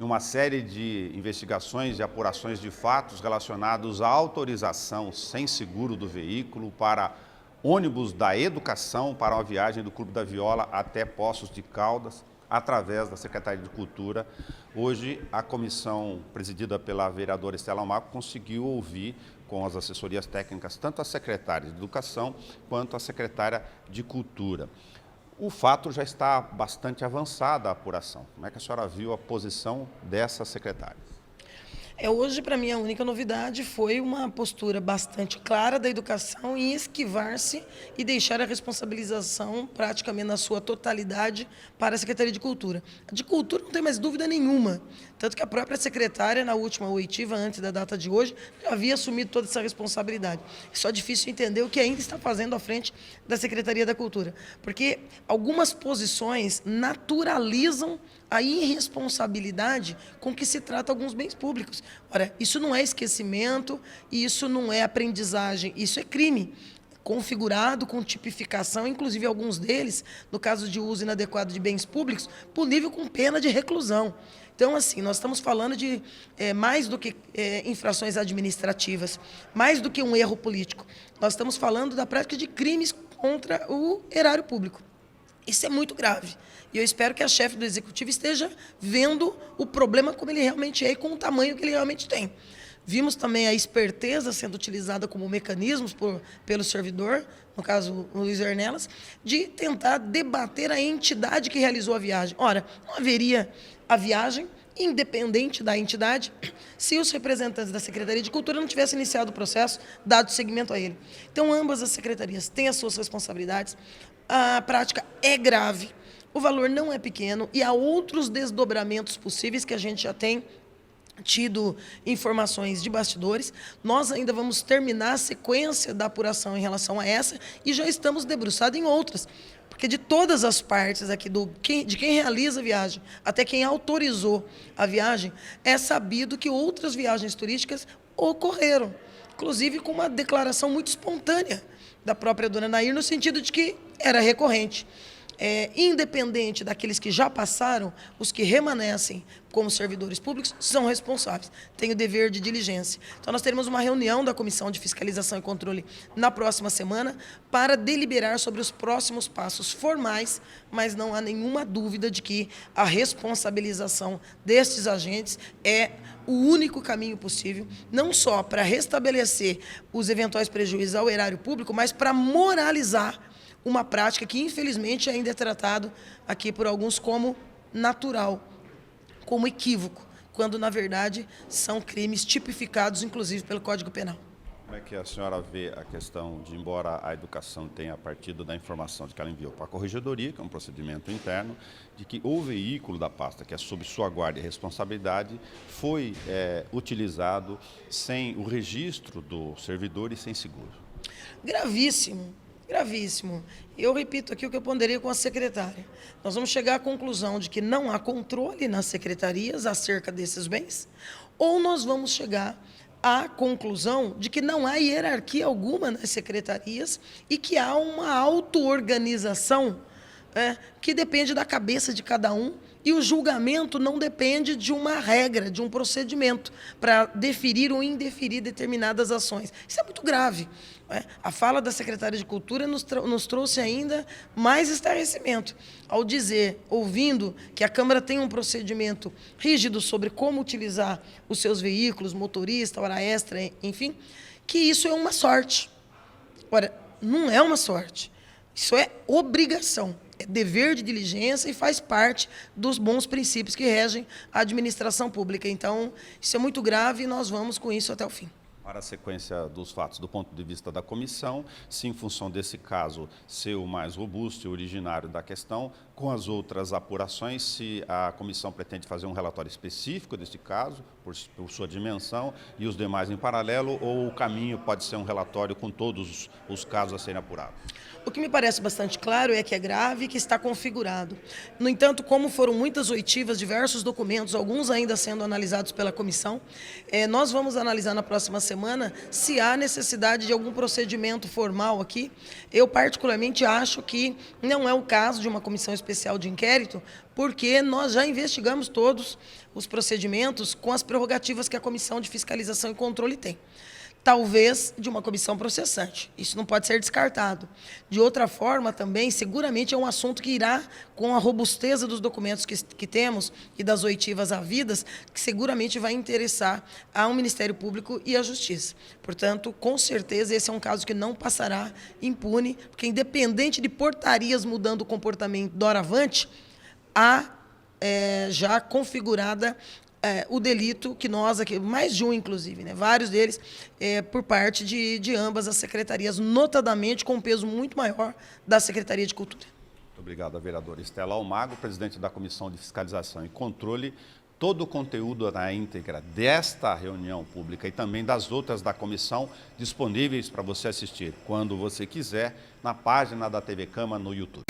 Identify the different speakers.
Speaker 1: em uma série de investigações e apurações de fatos relacionados à autorização sem seguro do veículo para ônibus da educação para uma viagem do Clube da Viola até Poços de Caldas, através da Secretaria de Cultura. Hoje, a comissão presidida pela vereadora Estela Marco conseguiu ouvir com as assessorias técnicas tanto a secretária de Educação quanto a secretária de Cultura. O fato já está bastante avançada a apuração. Como é que a senhora viu a posição dessa secretária?
Speaker 2: Hoje, para mim, a única novidade foi uma postura bastante clara da educação em esquivar-se e deixar a responsabilização praticamente na sua totalidade para a Secretaria de Cultura. A de Cultura não tem mais dúvida nenhuma, tanto que a própria secretária, na última oitiva, antes da data de hoje, já havia assumido toda essa responsabilidade. É só difícil entender o que ainda está fazendo à frente da Secretaria da Cultura, porque algumas posições naturalizam a irresponsabilidade com que se trata alguns bens públicos. Ora, isso não é esquecimento, isso não é aprendizagem, isso é crime configurado com tipificação, inclusive alguns deles, no caso de uso inadequado de bens públicos, punível com pena de reclusão. Então, assim, nós estamos falando de mais do que infrações administrativas, mais do que um erro político. Nós estamos falando da prática de crimes contra o erário público. Isso é muito grave. E eu espero que a chefe do Executivo esteja vendo o problema como ele realmente é e com o tamanho que ele realmente tem. Vimos também a esperteza sendo utilizada como mecanismo pelo servidor, no caso o Luiz Ornelas, de tentar debater a entidade que realizou a viagem. Ora, não haveria a viagem, independente da entidade, se os representantes da Secretaria de Cultura não tivessem iniciado o processo, dado seguimento a ele. Então, ambas as secretarias têm as suas responsabilidades. A prática é grave, o valor não é pequeno e há outros desdobramentos possíveis que a gente já tem tido informações de bastidores. Nós ainda vamos terminar a sequência da apuração em relação a essa e já estamos debruçados em outras. Porque de todas as partes aqui, de quem realiza a viagem até quem autorizou a viagem, é sabido que outras viagens turísticas ocorreram, inclusive com uma declaração muito espontânea da própria dona Nair, no sentido de que era recorrente. Independente daqueles que já passaram, os que remanescem como servidores públicos são responsáveis, têm o dever de diligência. Então, nós teremos uma reunião da Comissão de Fiscalização e Controle na próxima semana para deliberar sobre os próximos passos formais, mas não há nenhuma dúvida de que a responsabilização destes agentes é o único caminho possível, não só para restabelecer os eventuais prejuízos ao erário público, mas para moralizar uma prática que, infelizmente, ainda é tratado aqui por alguns como natural, como equívoco, quando, na verdade, são crimes tipificados, inclusive, pelo Código Penal.
Speaker 1: Como é que a senhora vê a questão de, embora a educação tenha partido da informação de que ela enviou para a corregedoria, que é um procedimento interno, de que o veículo da pasta, que é sob sua guarda e responsabilidade, foi utilizado sem o registro do servidor e sem seguro?
Speaker 2: Gravíssimo. Gravíssimo. Eu repito aqui o que eu ponderei com a secretária. Nós vamos chegar à conclusão de que não há controle nas secretarias acerca desses bens, ou nós vamos chegar à conclusão de que não há hierarquia alguma nas secretarias e que há uma auto-organização que depende da cabeça de cada um, e o julgamento não depende de uma regra, de um procedimento para deferir ou indeferir determinadas ações. Isso é muito grave. A fala da secretária de Cultura nos trouxe ainda mais esclarecimento, ao dizer, ouvindo, que a Câmara tem um procedimento rígido sobre como utilizar os seus veículos, motorista, hora extra, enfim, que isso é uma sorte. Ora, não é uma sorte. Isso é obrigação, é dever de diligência e faz parte dos bons princípios que regem a administração pública. Então, isso é muito grave e nós vamos com isso até o fim.
Speaker 1: Para a sequência dos fatos do ponto de vista da comissão, se em função desse caso ser o mais robusto e originário da questão, com as outras apurações, se a comissão pretende fazer um relatório específico deste caso, por sua dimensão, e os demais em paralelo, ou o caminho pode ser um relatório com todos os casos a serem apurados?
Speaker 2: O que me parece bastante claro é que é grave e que está configurado. No entanto, como foram muitas oitivas, diversos documentos, alguns ainda sendo analisados pela comissão, nós vamos analisar na próxima semana semana se há necessidade de algum procedimento formal aqui. Eu, particularmente, acho que não é o caso de uma comissão especial de inquérito, porque nós já investigamos todos os procedimentos com as prerrogativas que a Comissão de Fiscalização e Controle tem. Talvez de uma comissão processante. Isso não pode ser descartado. De outra forma, também, seguramente é um assunto que irá, com a robustez dos documentos que temos e das oitivas havidas, que seguramente vai interessar ao Ministério Público e à Justiça. Portanto, com certeza, esse é um caso que não passará impune, porque independente de portarias mudando o comportamento doravante, há já configurada o delito que nós aqui, mais de um inclusive, né, vários deles, por parte de ambas as secretarias, notadamente com um peso muito maior da Secretaria de Cultura.
Speaker 1: Muito obrigado, a vereadora Estela Almagro, presidente da Comissão de Fiscalização e Controle. Todo o conteúdo na íntegra desta reunião pública e também das outras da comissão disponíveis para você assistir quando você quiser na página da TV Câmara no YouTube.